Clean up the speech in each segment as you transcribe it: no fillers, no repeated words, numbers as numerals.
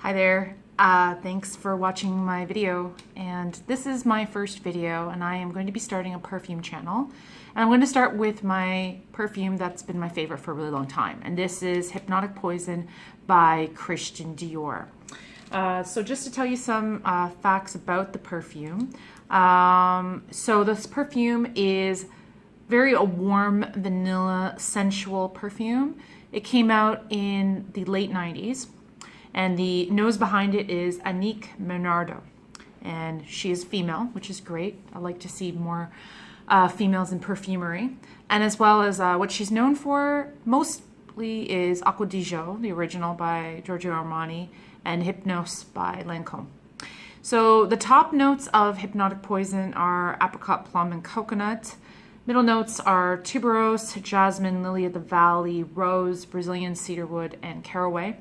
Hi there, thanks for watching my video, and this is my first video and I am going to be starting a perfume channel, and I'm going to start with my perfume that's been my favorite for a really long time, and this is Hypnotic Poison by Christian Dior. So just to tell you some facts about the perfume, so this perfume is a warm vanilla sensual perfume. It came out in the late 90s. And the nose behind it is Annick Menardo. And she is female, which is great. I like to see more females in perfumery. And as well as what she's known for mostly is Acqua di Gio, the original by Giorgio Armani, and Hypnos by Lancôme. So the top notes of Hypnotic Poison are apricot, plum, and coconut. Middle notes are tuberose, jasmine, lily of the valley, rose, Brazilian cedarwood, and caraway.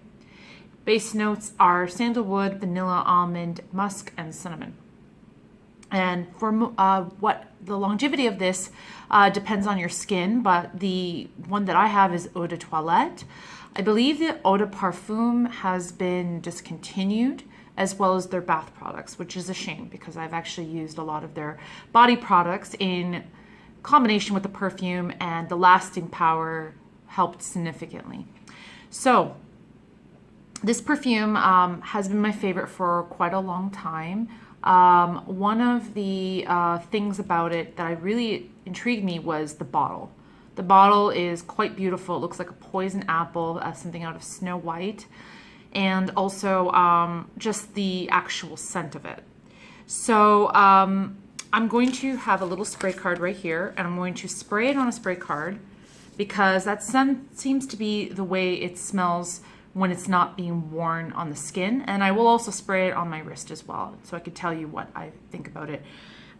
Base notes are sandalwood, vanilla, almond, musk, and cinnamon. And for what the longevity of this depends on your skin, but the one that I have is Eau de Toilette. I believe the Eau de Parfum has been discontinued, as well as their bath products, which is a shame because I've actually used a lot of their body products in combination with the perfume, and the lasting power helped significantly. So this perfume has been my favorite for quite a long time. One of the things about it that really intrigued me was the bottle. The bottle is quite beautiful. It looks like a poison apple, something out of Snow White, and also just the actual scent of it. So I'm going to have a little spray card right here, and I'm going to spray it on a spray card because that seems to be the way it smells when it's not being worn on the skin. And I will also spray it on my wrist as well, so I could tell you what I think about it.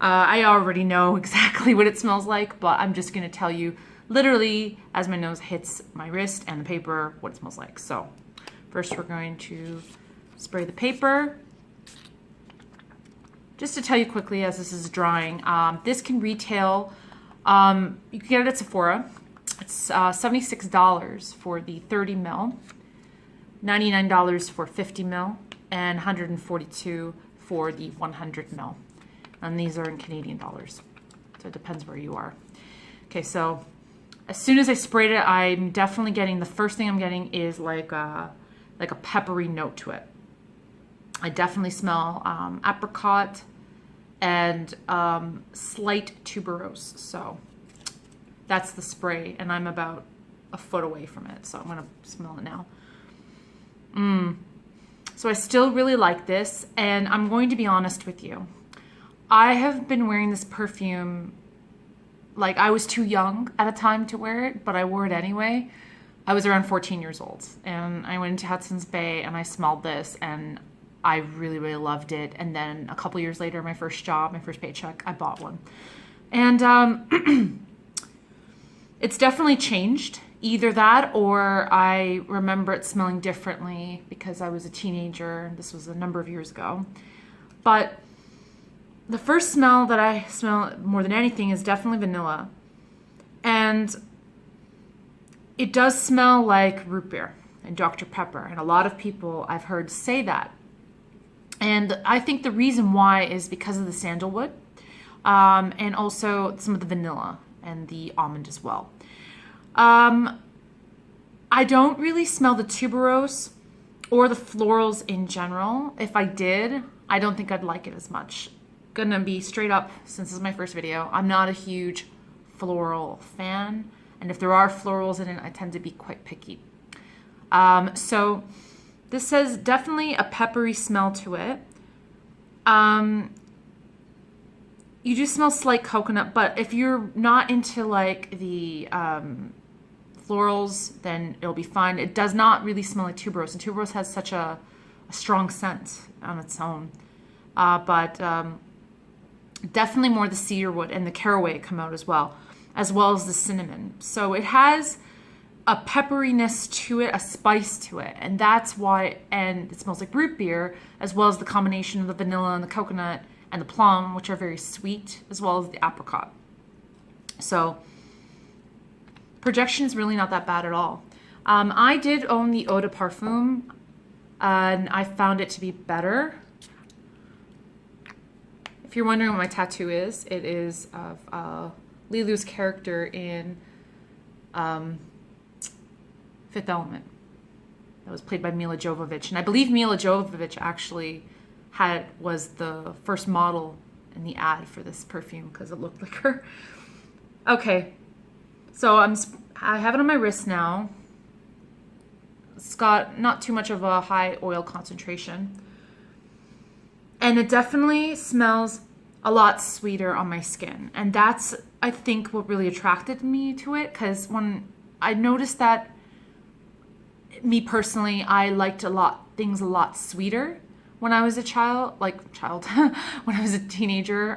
I already know exactly what it smells like, but I'm just gonna tell you literally as my nose hits my wrist and the paper what it smells like. So first we're going to spray the paper. Just to tell you quickly as this is drying, this can retail, you can get it at Sephora. It's $76 for the 30 ml. $99 for 50 ml, and $142 for the 100 ml. And these are in Canadian dollars, so it depends where you are. Okay, so as soon as I sprayed it, I'm definitely getting, the first thing I'm getting is like a peppery note to it. I definitely smell apricot and slight tuberose. So that's the spray, and I'm about a foot away from it, so I'm gonna smell it now. So I still really like this, and I'm going to be honest with you. I have been wearing this perfume, like I was too young at a time to wear it, but I wore it anyway. I was around 14 years old, and I went into Hudson's Bay and I smelled this, and I really, really loved it. And then a couple years later, my first job, my first paycheck, I bought one. And it's definitely changed. Either that, or I remember it smelling differently because I was a teenager. This was a number of years ago. But the first smell that I smell more than anything is definitely vanilla. And it does smell like root beer and Dr. Pepper. And a lot of people I've heard say that. And I think the reason why is because of the sandalwood, and also some of the vanilla and the almond as well. I don't really smell the tuberose or the florals in general. If I did, I don't think I'd like it as much. Gonna be straight up, since this is my first video, I'm not a huge floral fan. And if there are florals in it, I tend to be quite picky. So this has definitely a peppery smell to it. You do smell slight coconut, but if you're not into like the florals, then it'll be fine. It does not really smell like tuberose, and tuberose has such a strong scent on its own. But definitely more the cedarwood and the caraway come out as well as the cinnamon. So it has a pepperiness to it, a spice to it, and that's why, and it smells like root beer, as well as the combination of the vanilla and the coconut and the plum, which are very sweet, as well as the apricot. So projection is really not that bad at all. I did own the Eau de Parfum and I found it to be better. If you're wondering what my tattoo is, it is of Lilu's character in Fifth Element. That was played by Mila Jovovich, and I believe Mila Jovovich actually was the first model in the ad for this perfume because it looked like her. Okay, so I have it on my wrist now. It's got not too much of a high oil concentration. And it definitely smells a lot sweeter on my skin. And that's, I think, what really attracted me to it. Because when I noticed that, me personally, I liked things a lot sweeter when I was a child, when I was a teenager,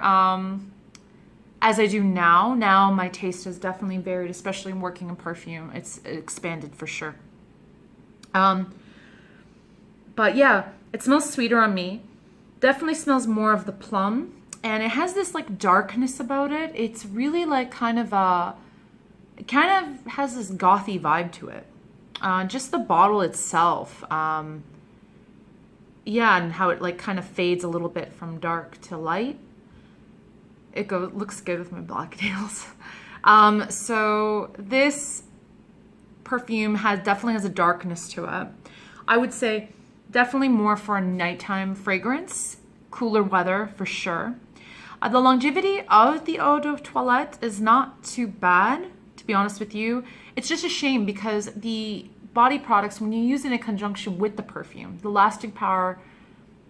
as I do now. Now my taste has definitely varied, especially in working in perfume. It's expanded for sure. But yeah, it smells sweeter on me. Definitely smells more of the plum, and it has this like darkness about it. It's really like it kind of has this gothy vibe to it. Just the bottle itself, yeah, and how it like kind of fades a little bit from dark to light. Looks good with my black nails. So this perfume definitely has a darkness to it. I would say definitely more for a nighttime fragrance, cooler weather for sure. The longevity of the eau de toilette is not too bad, to be honest with you. It's just a shame because the body products, when you use it in conjunction with the perfume, the lasting power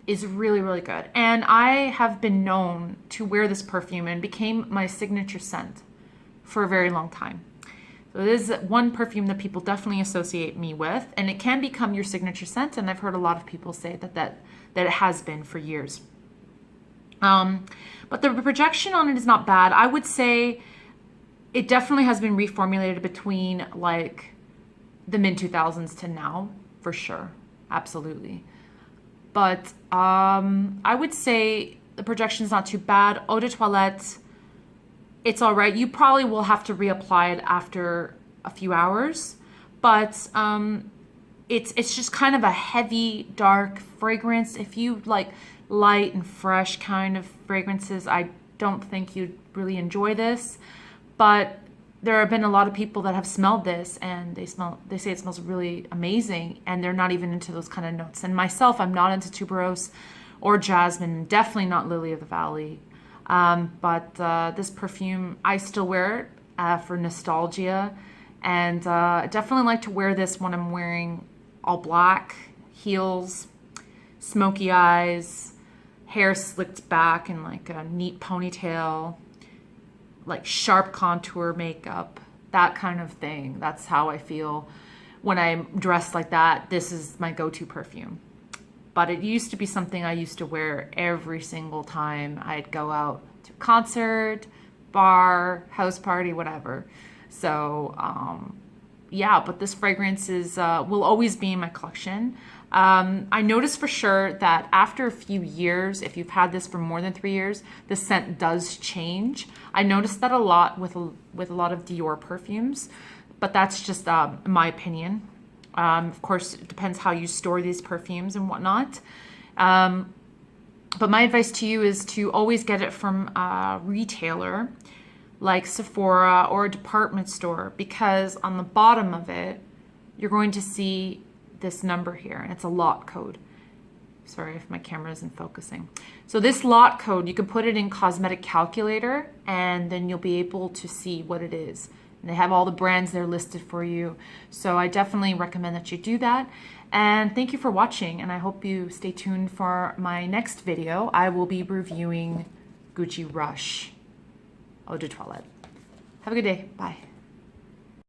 is really, really good. And I have been known to wear this perfume and became my signature scent for a very long time. So it is one perfume that people definitely associate me with, and it can become your signature scent, and I've heard a lot of people say that it has been for years. But the projection on it is not bad. I would say it definitely has been reformulated between like the mid-2000s to now, for sure. Absolutely. But I would say the projection is not too bad. Eau de toilette, it's all right. You probably will have to reapply it after a few hours, but it's just kind of a heavy, dark fragrance. If you like light and fresh kind of fragrances, I don't think you'd really enjoy this. But there have been a lot of people that have smelled this and they say it smells really amazing, and they're not even into those kind of notes. And myself, I'm not into tuberose or jasmine, definitely not lily of the valley. But this perfume, I still wear it for nostalgia, and I definitely like to wear this when I'm wearing all black, heels, smoky eyes, hair slicked back in like a neat ponytail, like sharp contour makeup, that kind of thing. That's how I feel when I'm dressed like that. This is my go-to perfume. But it used to be something I used to wear every single time I'd go out to a concert, bar, house party, whatever. So yeah, but this fragrance will always be in my collection. I noticed for sure that after a few years, if you've had this for more than 3 years, the scent does change. I noticed that a lot with a lot of Dior perfumes, but that's just my opinion. Of course, it depends how you store these perfumes and whatnot. But my advice to you is to always get it from a retailer like Sephora or a department store, because on the bottom of it, you're going to see this number here, and it's a lot code. Sorry if my camera isn't focusing. So this lot code, you can put it in Cosmetic Calculator, and then you'll be able to see what it is. And they have all the brands there listed for you. So I definitely recommend that you do that. And thank you for watching, and I hope you stay tuned for my next video. I will be reviewing Gucci Rush Eau de Toilette. Have a good day. Bye.